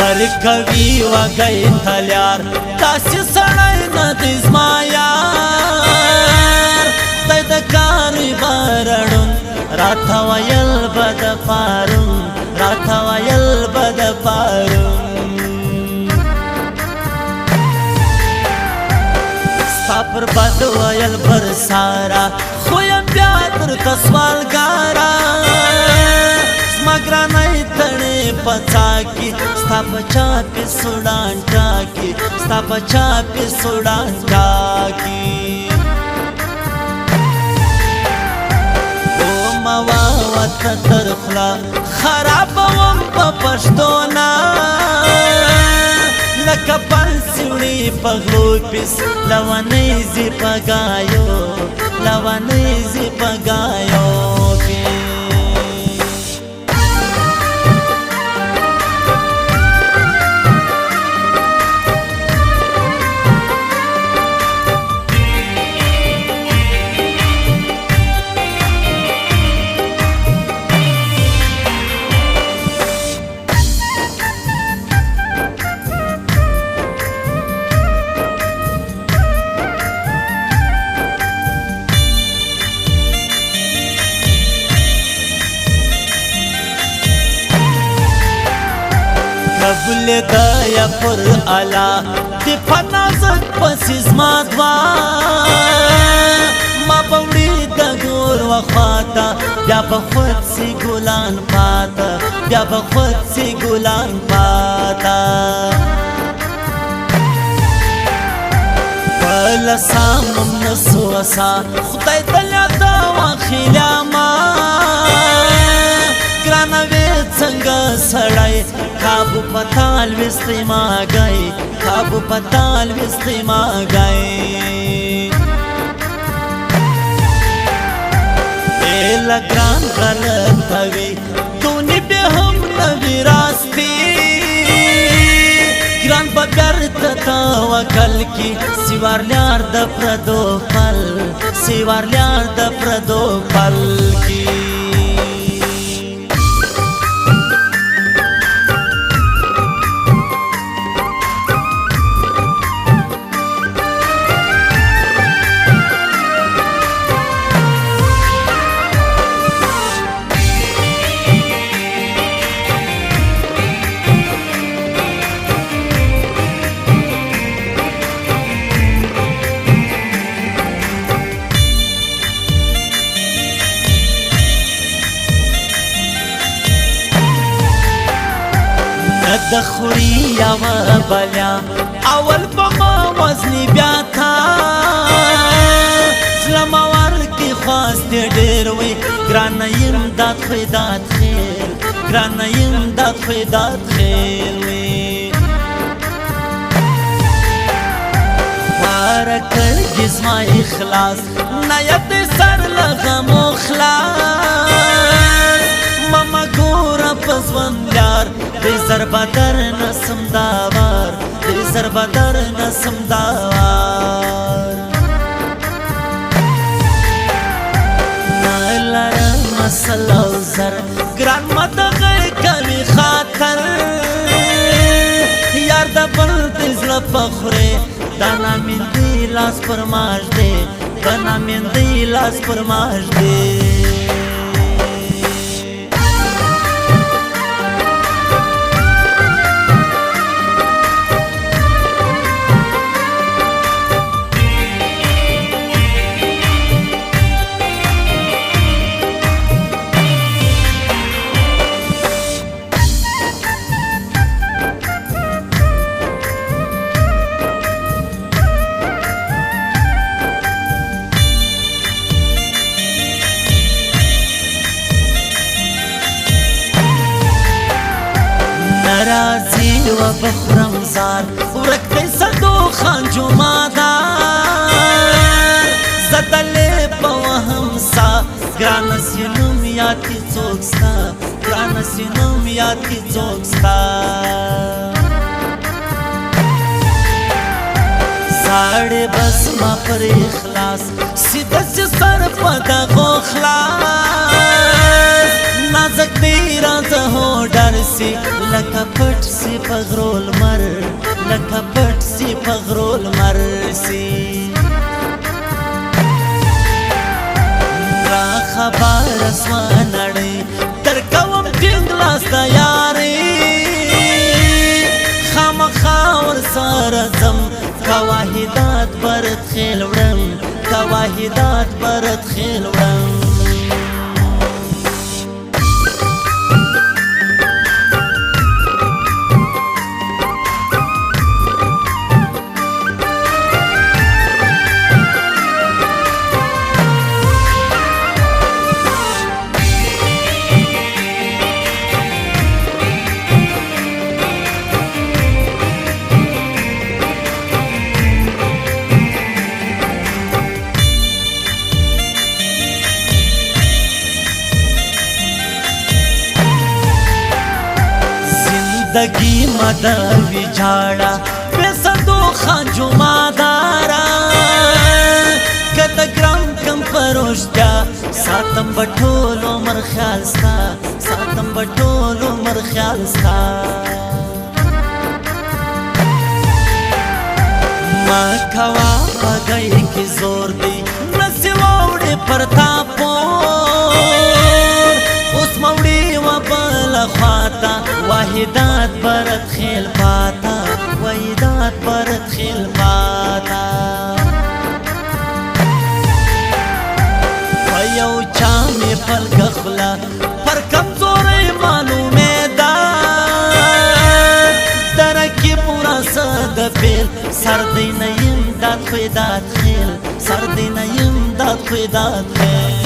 ورکوي وږی تلیار داسې سړی نه دی زما یار خدای د کاري بارړون راته ویل به د پارون راته ویل به د پارون ستا پر بد ویل پر سارا خو یم بیا درته سوالګاره زما ګرانۍ تڼې په څا کې ستا په چا پې سوډان ټاکي ستا په چا پې سوډان ټاکي مواوته تر خوله خرابوم په پښتو نه لکه پنسوړي په غلو پیس لونۍ ځي په ګایو لونۍ ځي په ګایو کې قبل دایا پر علا دی پنازک پسی زما دوا ما بوڑی دا گور وخواتا بیا بخود سی گلان پاتا بیا بخود سی گلان پاتا پلا سامم نسو اسا خدای دلیا دا وخیلیا ما گرانوی څنګه سړی کابو پتال وستی ما گئی کابو پتال وستی ما گئی ایلا گران غلط ہوئی دونی بے ہم نوی راستی گران بگرد توکل کی سیوار لیار د پردو پل سیوار لیار د پردو پل کی د خوري یا بلیا اول په ما وزنی بیا تا زلما ورکی خواست ډېر وي ګرانه یم داد خو داد خیر ګرانه یم داد خو داد خیر وي خواره کړ زما اخلاص نیت سر لغمو خلاص ماما ګوره په ژوند یار دی زربدر نسم داوار دی زربدر نسم داوار نالرم اصل او زر گران مدغی کمی خاطر یار دا بل تزل پخوری دانا من دی لاس پر ماش دی دانا من دی لاس پر ماش دی ناراضی و بخرمزار ورکتی صدو خان جمادار زدلی پا وهم سا گران سینم یاد کی چوکستا گران سینم یاد کی چوکستا ساڑے بس ما پر اخلاص سیدھا سے سر پدا گو خلاص نازک دیرا زہو ڈر داسې لکه پټ سي په غرو لمر لکه پټ سي په غرو لمر سي را خبره سوه نړۍ درکوم ټینګ لاس د یارۍ خامخا ورسره ځم که واحدات برد خیل وړم که واحدات برد خیل وړم زندگی مدوی جاڑا پیسدو خانجو مادارا کتا گرام کم پروشتا ساتم بطول عمر خیال ستا ساتم بطول عمر خیال ستا ما کوا پگئی کی زور دی نسی ووڑی پرتا پور اس موڑی و بلا خواتا واحدات برد خیل پاتا واحدات برد خیل پاتا یو چامی پلک خلا پر کمزوری معلومه دار درکی پورا صد پیل سردی نیم داد خوی داد خیل سردی نیم داد خوی داد خیل